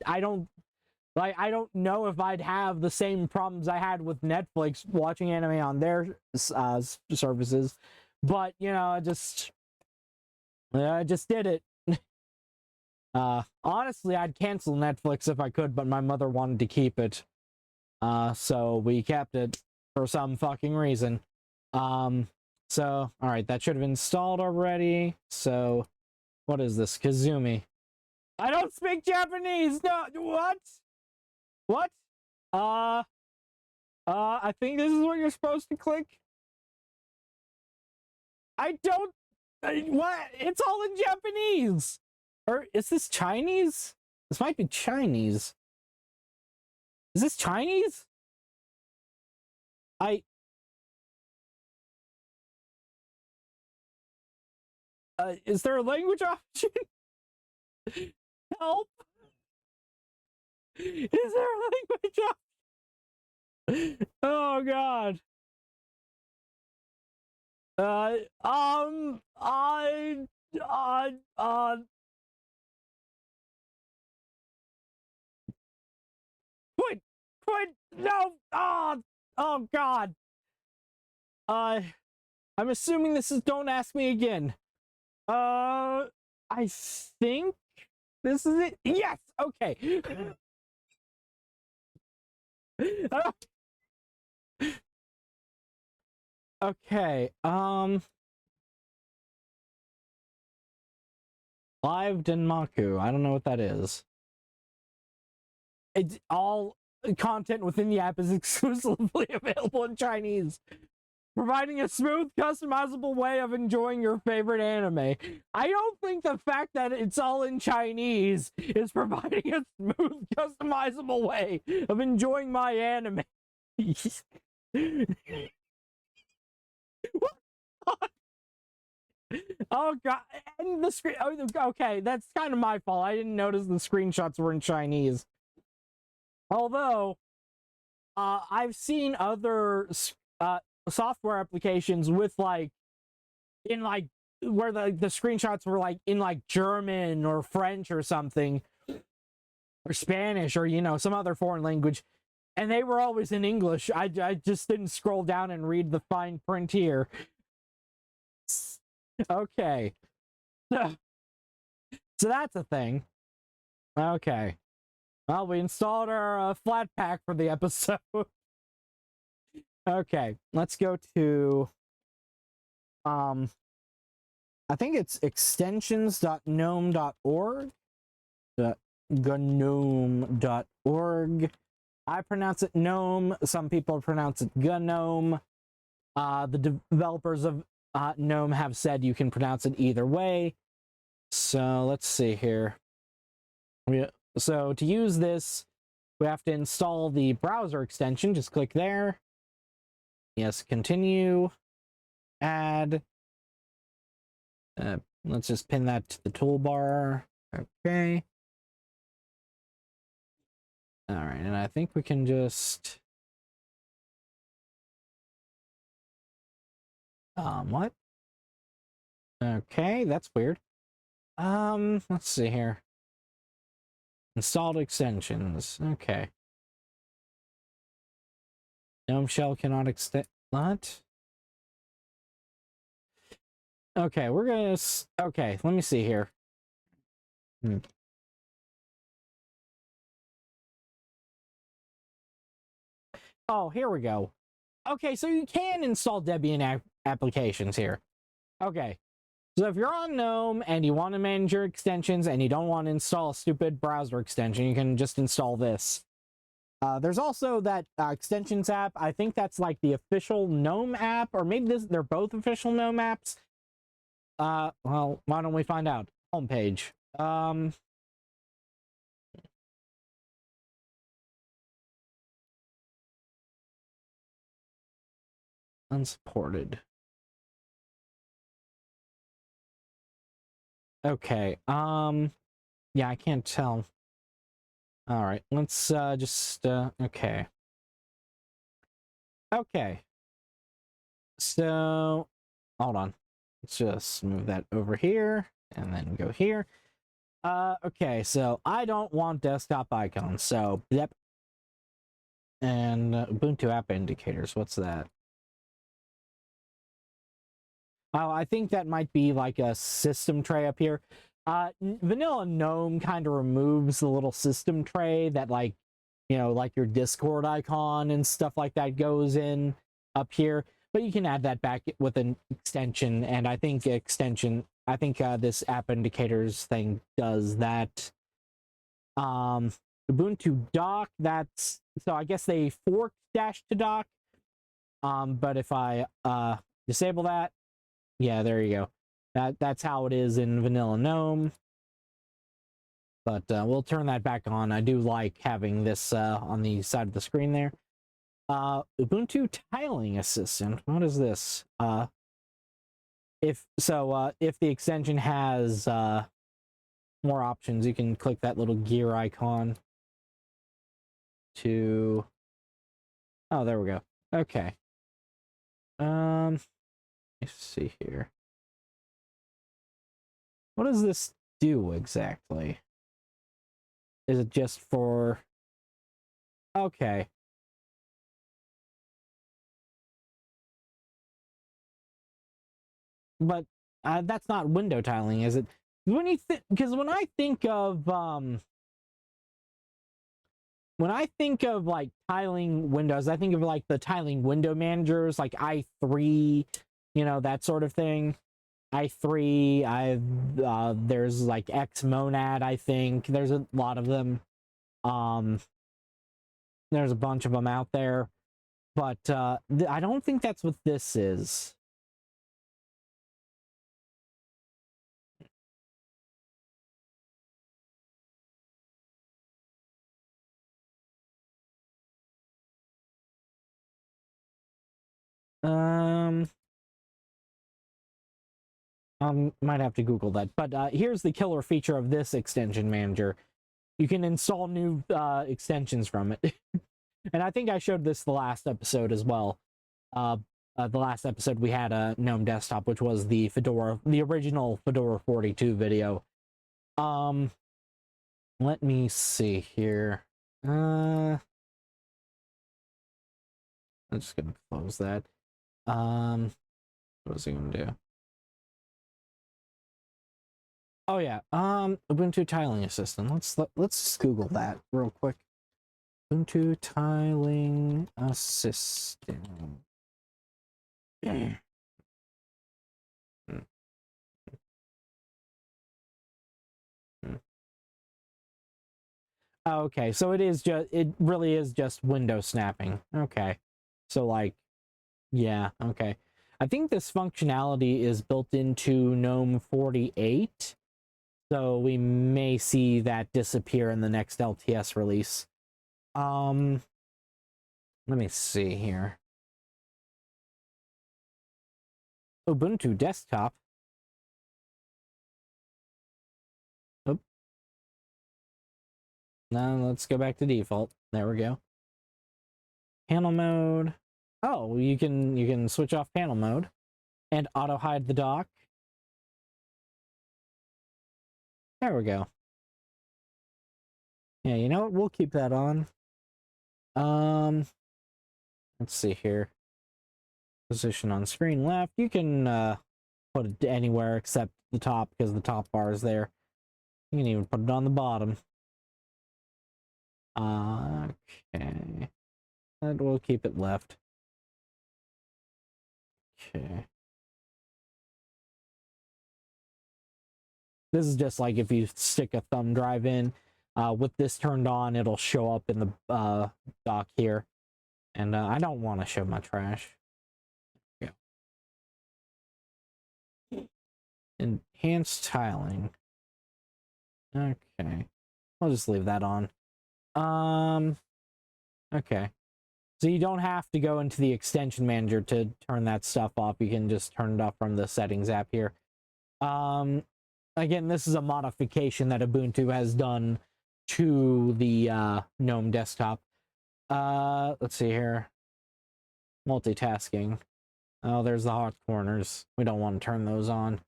A: know if I'd have the same problems I had with Netflix watching anime on their services, but I just did it. Honestly, I'd cancel Netflix if I could, but my mother wanted to keep it, so we kept it for some fucking reason. So all right, that should have installed already. So what is this? Kazumi. I don't speak Japanese. No, what? I think this is what you're supposed to click. I don't. What? It's all in Japanese. Or is this Chinese? This might be Chinese. Is this Chinese? Is there a language option? Help! Is there a language option? Oh god. Quit! No! Oh god. I'm assuming this is don't ask me again. I think this is it. Yes! Okay. Okay, Live Denmaku. I don't know what that is. It's all content within the app is exclusively available in Chinese, providing a smooth, customizable way of enjoying your favorite anime. I don't think the fact that it's all in Chinese is providing a smooth, customizable way of enjoying my anime. Oh god, and the screen. Oh, okay, that's kind of my fault. I didn't notice the screenshots were in Chinese. Although, I've seen other software applications with where the screenshots were like in like German or French or something, or Spanish or some other foreign language, and they were always in English. I just didn't scroll down and read the fine print here. Okay, so that's a thing. Okay, well, we installed our flat pack for the episode. Okay, let's go to I think it's extensions.gnome.org. .gnome.org. I pronounce it GNOME. Some people pronounce it GNOME. The developers of GNOME have said you can pronounce it either way. So let's see here. So to use this, we have to install the browser extension. Just click there. Yes, continue. Add. Let's just pin that to the toolbar. Okay. All right, and I think we can just... what? Okay, that's weird. Let's see here. Installed extensions. Okay. GNOME shell cannot extend... What? Okay, we're gonna... Okay, let me see here. Oh, here we go. Okay, so you can install Debian applications here. Okay. So if you're on GNOME and you want to manage your extensions and you don't want to install a stupid browser extension, you can just install this. There's also that extensions app. I think that's like the official GNOME app, or maybe they're both official GNOME apps. Well, why don't we find out? Homepage. Unsupported. Okay, yeah, I can't tell. All right, let's just okay. Okay. So, hold on. Let's just move that over here and then go here. Okay, so I don't want desktop icons, so yep. And Ubuntu app indicators, what's that? Oh, I think that might be like a system tray up here. Vanilla GNOME kind of removes the little system tray that, like, you know, like your Discord icon and stuff like that goes in up here. But you can add that back with an extension, and I think this app indicators thing does that. Ubuntu dock, that's... So I guess they forked dash to dock. But if I disable that, yeah, there you go. That's how it is in vanilla GNOME. But we'll turn that back on. I do like having this on the side of the screen there. Ubuntu tiling assistant. What is this? If the extension has more options, you can click that little gear icon to... Oh, there we go. Okay. Let's see here. What does this do exactly? Is it just for... Okay. But that's not window tiling, is it? When you because when I think of like tiling windows, I think of like the tiling window managers, like i3, you know, that sort of thing. i3, there's like Xmonad, I think. There's a lot of them. There's a bunch of them out there. But I don't think that's what this is. Might have to Google that. But here's the killer feature of this extension manager. You can install new extensions from it. And I think I showed this the last episode as well. The last episode we had a GNOME desktop, which was the original Fedora 42 video. Let me see here. I'm just gonna close that. What was he gonna do? Oh yeah, Ubuntu tiling assistant. Let's Google that real quick. Ubuntu tiling assistant. Okay, so it really is just window snapping. Okay. So like, yeah, okay. I think this functionality is built into GNOME 48, so we may see that disappear in the next LTS release. Let me see here. Ubuntu desktop. Oh, now let's go back to default. There we go. Panel mode. Oh, you can switch off panel mode and auto hide the dock. There we go. Yeah, you know what? We'll keep that on. Let's see here. Position on screen left. You can put it anywhere except the top because the top bar is there. You can even put it on the bottom. Okay. And we'll keep it left. Okay. This is just like if you stick a thumb drive in. With this turned on, it'll show up in the dock here. And I don't want to show my trash. Yeah. Enhanced tiling. Okay. I'll just leave that on. Okay. So you don't have to go into the extension manager to turn that stuff off. You can just turn it off from the settings app here. Again, this is a modification that Ubuntu has done to the GNOME desktop. Let's see here. Multitasking. Oh, there's the hot corners. We don't want to turn those on.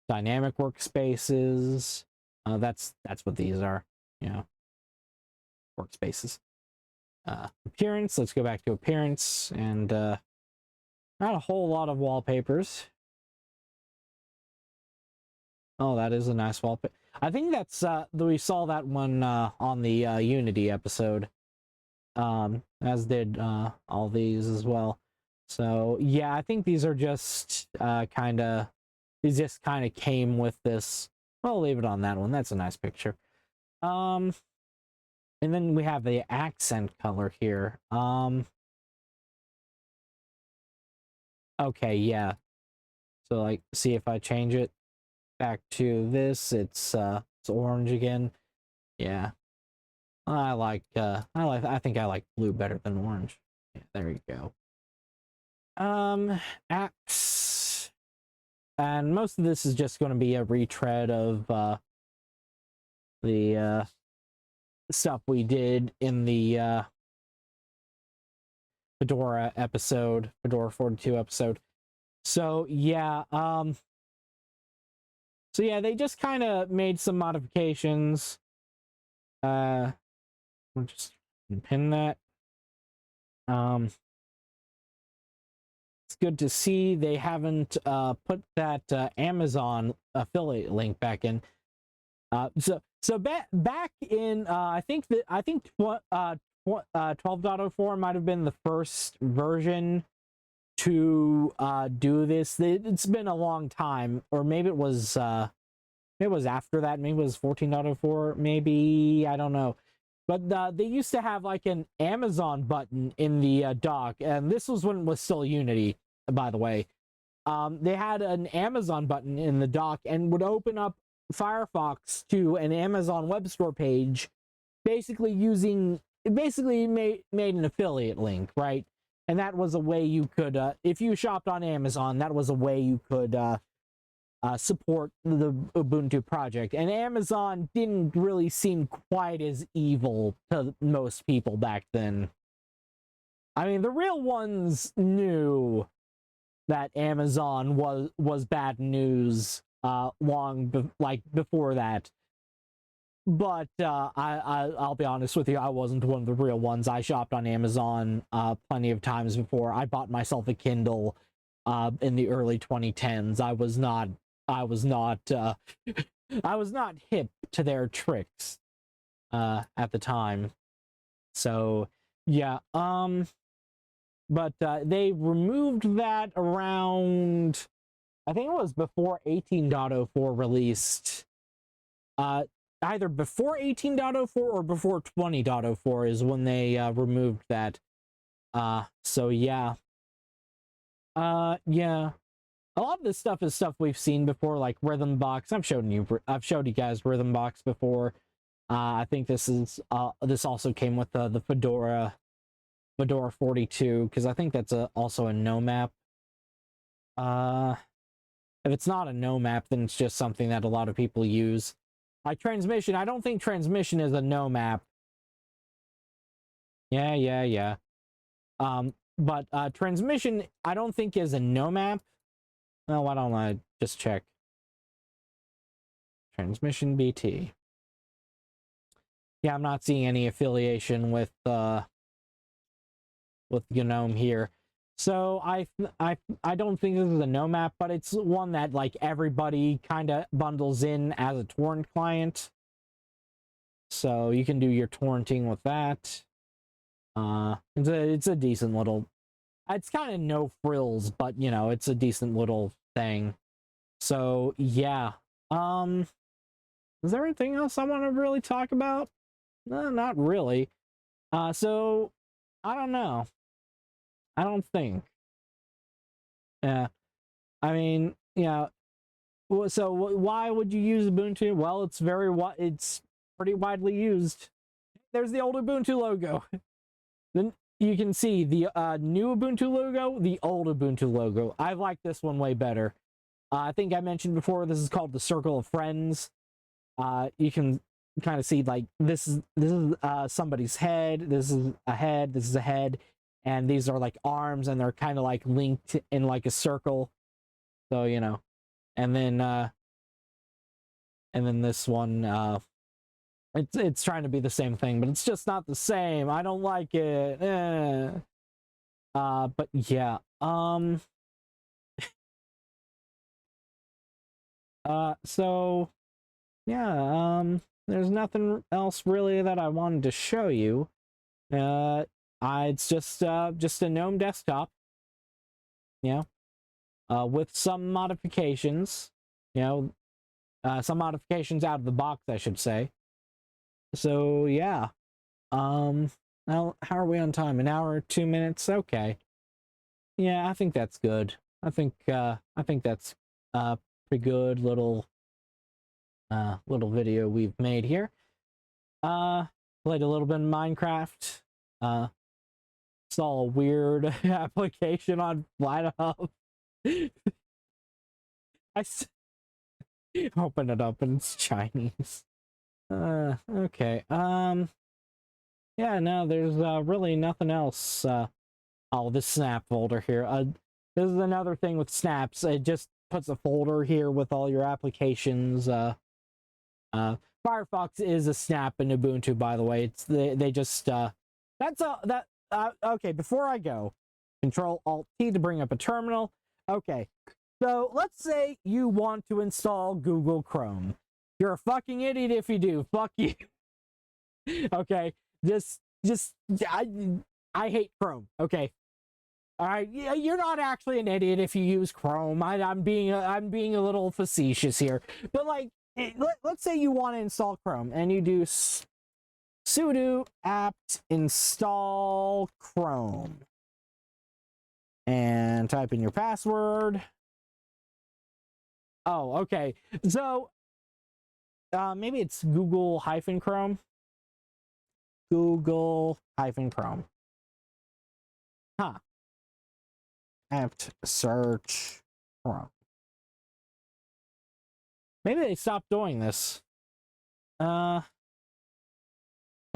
A: Dynamic workspaces. That's what these are. Yeah. Workspaces. Appearance. Let's go back to appearance, and not a whole lot of wallpapers. Oh, that is a nice wallpaper. I think that's we saw that one on the Unity episode, as did all these as well. So yeah, I think these are just these just kind of came with this. I'll leave it on that one. That's a nice picture. And then we have the accent color here. Okay, yeah. So like, see if I change it back to this, it's orange again. Yeah. I think I like blue better than orange. Yeah, there you go. Apps. And most of this is just going to be a retread of the stuff we did in the Fedora episode, Fedora 42 episode. So yeah, they just kind of made some modifications. We'll just pin that. It's good to see they haven't put that Amazon affiliate link back in. So back in I think 12.04 might have been the first version to do this. It's been a long time, or maybe it was after that. Maybe it was 14.04. Maybe, I don't know. But they used to have like an Amazon button in the dock, and this was when it was still Unity, by the way. They had an Amazon button in the dock and would open up Firefox to an Amazon web store page, basically made an affiliate link, right? And that was a way you could, if you shopped on Amazon, that was a way you could support the Ubuntu project. And Amazon didn't really seem quite as evil to most people back then. I mean, the real ones knew that Amazon was bad news before that. But I'll be honest with you, I wasn't one of the real ones. I shopped on Amazon plenty of times before. I bought myself a Kindle in the early 2010s. I was not hip to their tricks at the time. So yeah, but they removed that around, I think it was before 18.04 released. either before 18.04 or before 20.04 is when they removed that. So yeah. Yeah. A lot of this stuff is stuff we've seen before, like Rhythm Box. I've showed you guys Rhythm Box before. I think this also came with the Fedora 42, because I think that's also a GNOME app. If it's not a GNOME app, then it's just something that a lot of people use. Like Transmission, I don't think Transmission is a GNOME app. Yeah. But Transmission, I don't think is a GNOME app. Well, why don't I just check? Transmission BT. Yeah, I'm not seeing any affiliation with GNOME here. So I don't think this is a GNOME app, but it's one that like everybody kind of bundles in as a torrent client. So you can do your torrenting with that. It's a decent little. It's kind of no frills, but you know, it's a decent little thing. So yeah. Is there anything else I want to really talk about? No, not really. So I don't know. I don't think. Yeah. I mean, yeah. So why would you use Ubuntu? Well, it's it's pretty widely used. There's the old Ubuntu logo. Then you can see the new Ubuntu logo, the old Ubuntu logo. I like this one way better. I think I mentioned before, this is called the Circle of Friends. You can kind of see like this is somebody's head. This is a head. This is a head, and these are like arms, and they're kind of like linked in like a circle. So you know, and then this one, it's trying to be the same thing, but it's just not the same. I don't like it. But yeah. So yeah, there's nothing else really that I wanted to show you. It's just a GNOME desktop, you know, with some modifications, you know, some modifications out of the box, I should say. So yeah, now how are we on time? An hour, 2 minutes? Okay. Yeah, I think that's good. I think that's pretty good little video we've made here. Played a little bit of Minecraft. Saw a weird application on FlatHub. I open it up and it's Chinese. Okay. Yeah, no, there's really nothing else. Oh, this snap folder here. This is another thing with snaps. It just puts a folder here with all your applications. Firefox is a snap in Ubuntu, by the way. It's they just that's okay. Before I go, Control Alt T to bring up a terminal. Okay, so let's say you want to install Google Chrome. You're a fucking idiot if you do. Fuck you. Okay, I hate Chrome. Okay. All right, you're not actually an idiot if you use Chrome. I'm being a little facetious here, but like, let's say you want to install Chrome and you do sudo apt install Chrome and type in your password. Oh, okay. So maybe it's Google-Chrome. Google-Chrome. Huh. Apt search Chrome. Maybe they stopped doing this. Chrome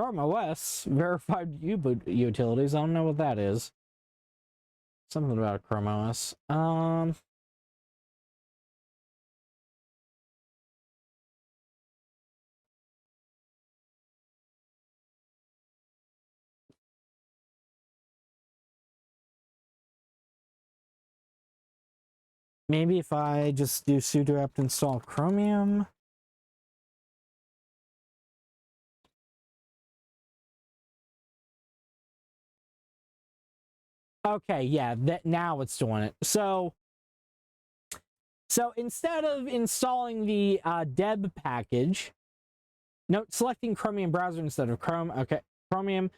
A: OS verified utilities. I don't know what that is. Something about Chrome OS. Maybe if I just do sudo apt install Chromium. Okay, yeah, now it's doing it. So instead of installing the deb package, No, selecting Chromium browser instead of Chrome. Okay, Chromium.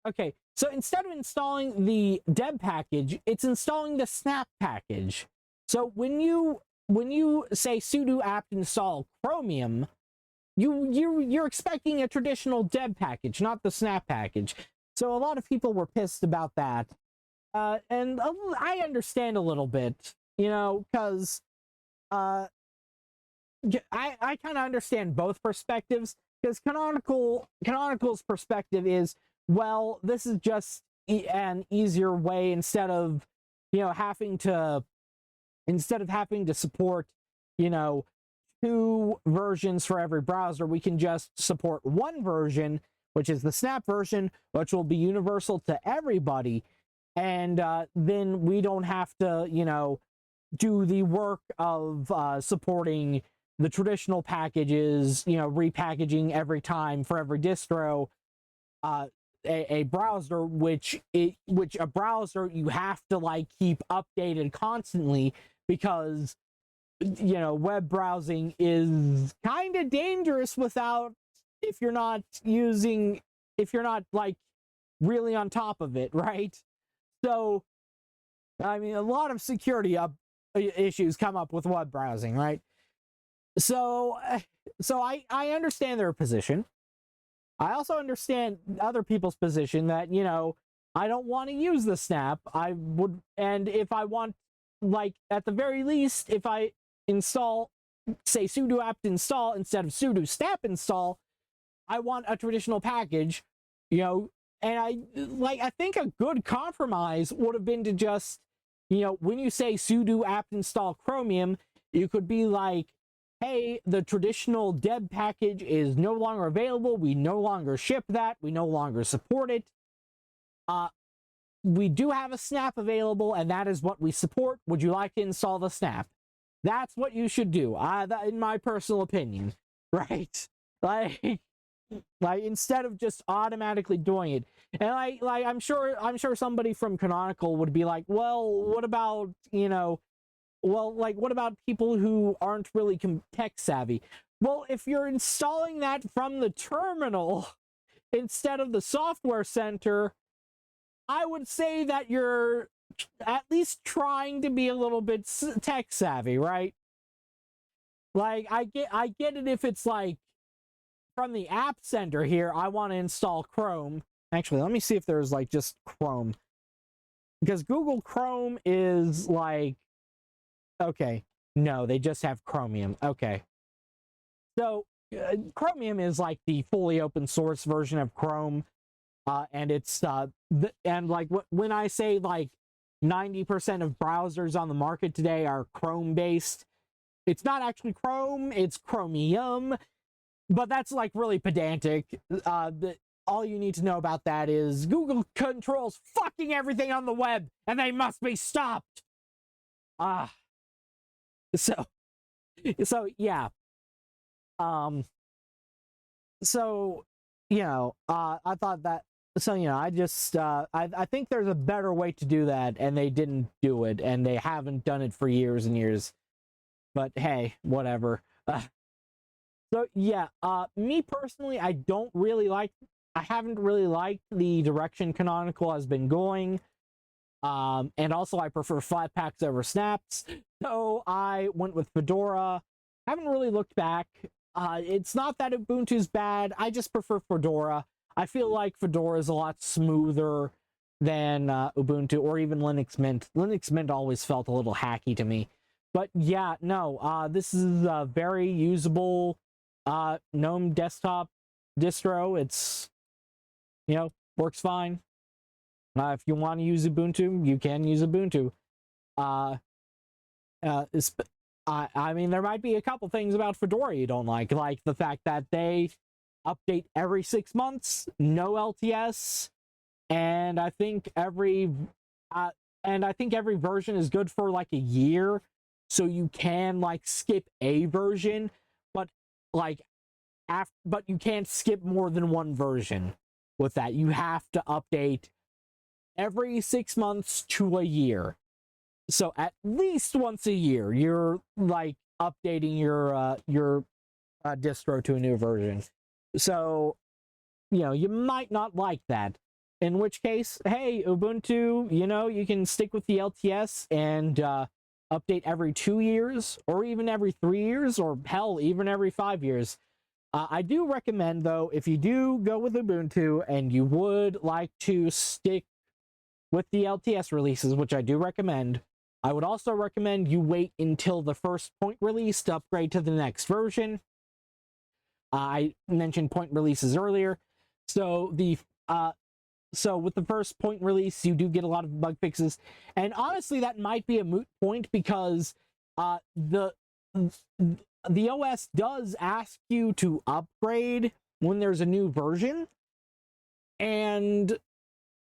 A: Okay, so instead of installing the deb package, it's installing the snap package. So when you say sudo apt install Chromium, you're expecting a traditional deb package, not the snap package. So a lot of people were pissed about that, and I understand a little bit, you know, because I kind of understand both perspectives, because Canonical's perspective is, well, this is just an easier way instead of having to support, you know, two versions for every browser. We can just support one version, which is the snap version, which will be universal to everybody, and then we don't have to, do the work of supporting the traditional packages, repackaging every time for every distro. A browser which a browser you have to like keep updated constantly, because web browsing is kind of dangerous if you're not like really on top of it, right? So I mean, a lot of security issues come up with web browsing, right? So I understand their position. I also understand other people's position that, I don't want to use the snap. And if I want, like, at the very least, if I install, say, sudo apt install instead of sudo snap install, I want a traditional package, and I think a good compromise would have been to just, when you say sudo apt install Chromium, you could be like, hey, the traditional deb package is no longer available. We no longer ship that. We no longer support it. We do have a snap available, and that is what we support. Would you like to install the snap? That's what you should do, in my personal opinion, right? Like instead of just automatically doing it. And I'm sure somebody from Canonical would be like, well, what about, what about people who aren't really tech savvy? Well, if you're installing that from the terminal instead of the software center, I would say that you're at least trying to be a little bit tech savvy, right? Like, I get it if it's like from the app center here, I want to install Chrome. Actually, let me see if there's like just Chrome, because Google Chrome is like, okay, no, they just have Chromium. Okay, so Chromium is like the fully open source version of Chrome, and it's and like when I say like 90% of browsers on the market today are Chrome based, it's not actually Chrome, it's Chromium, but that's like really pedantic. All you need to know about that is Google controls fucking everything on the web, and they must be stopped. So yeah. So I thought that. So I just I think there's a better way to do that, and they didn't do it, and they haven't done it for years and years. But hey, whatever. So yeah, me personally, I haven't really liked the direction Canonical has been going. And also I prefer Flatpaks over snaps, so I went with Fedora. Haven't really looked back. It's not that Ubuntu's bad, I just prefer Fedora. I feel like Fedora is a lot smoother than Ubuntu, or even Linux Mint. Linux Mint always felt a little hacky to me. But yeah, no, this is a very usable GNOME desktop distro. It's, works fine. If you want to use Ubuntu, you can use Ubuntu. I mean, there might be a couple things about Fedora you don't like the fact that they update every 6 months, no LTS, and I think every version is good for like a year, so you can like skip a version, but but you can't skip more than one version with that. You have to update every 6 months to a year. So at least once a year, you're like updating your distro to a new version. So, you might not like that. In which case, hey, Ubuntu, you can stick with the LTS and update every 2 years, or even every 3 years, or hell, even every 5 years. I do recommend, though, if you do go with Ubuntu and you would like to stick with the LTS releases, which I do recommend, I would also recommend you wait until the first point release to upgrade to the next version. I mentioned point releases earlier. So with the first point release, you do get a lot of bug fixes, and honestly, that might be a moot point because the OS does ask you to upgrade when there's a new version, and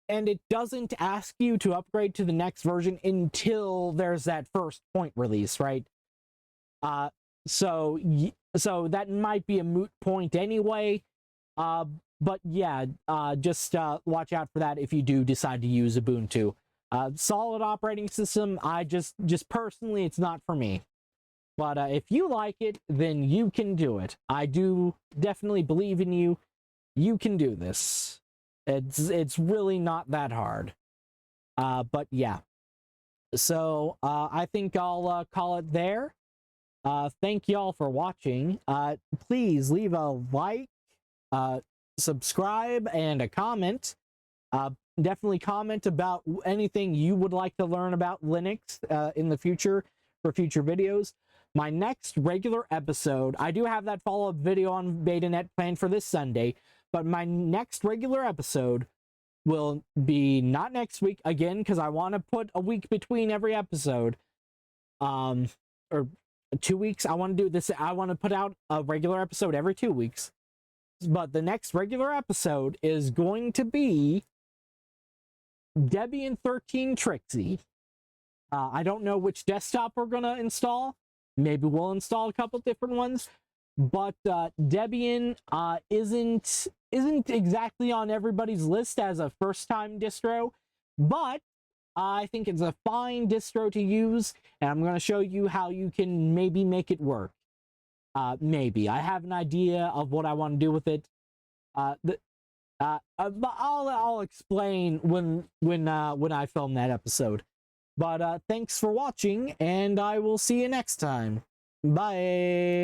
A: it doesn't ask you to upgrade to the next version until there's that first point release, right? So that might be a moot point anyway. But yeah, just watch out for that if you do decide to use Ubuntu. Solid operating system, I just personally, it's not for me. But if you like it, then you can do it. I do definitely believe in you. You can do this. It's really not that hard. But yeah. So I think I'll call it there. Thank y'all for watching. Please leave a like, subscribe, and a comment. Definitely comment about anything you would like to learn about Linux in the future for future videos. My next regular episode, I do have that follow-up video on BetaNet planned for this Sunday, but my next regular episode will be not next week, again, because I want to put a week between every episode. Or 2 weeks. I want to do this. I want to put out a regular episode every 2 weeks. But the next regular episode is going to be Debian 13 Trixie. I don't know which desktop we're going to install. Maybe we'll install a couple different ones. But Debian isn't exactly on everybody's list as a first-time distro. But I think it's a fine distro to use. And I'm going to show you how you can maybe make it work. Maybe. I have an idea of what I want to do with it. But I'll explain when I film that episode. But thanks for watching, and I will see you next time. Bye.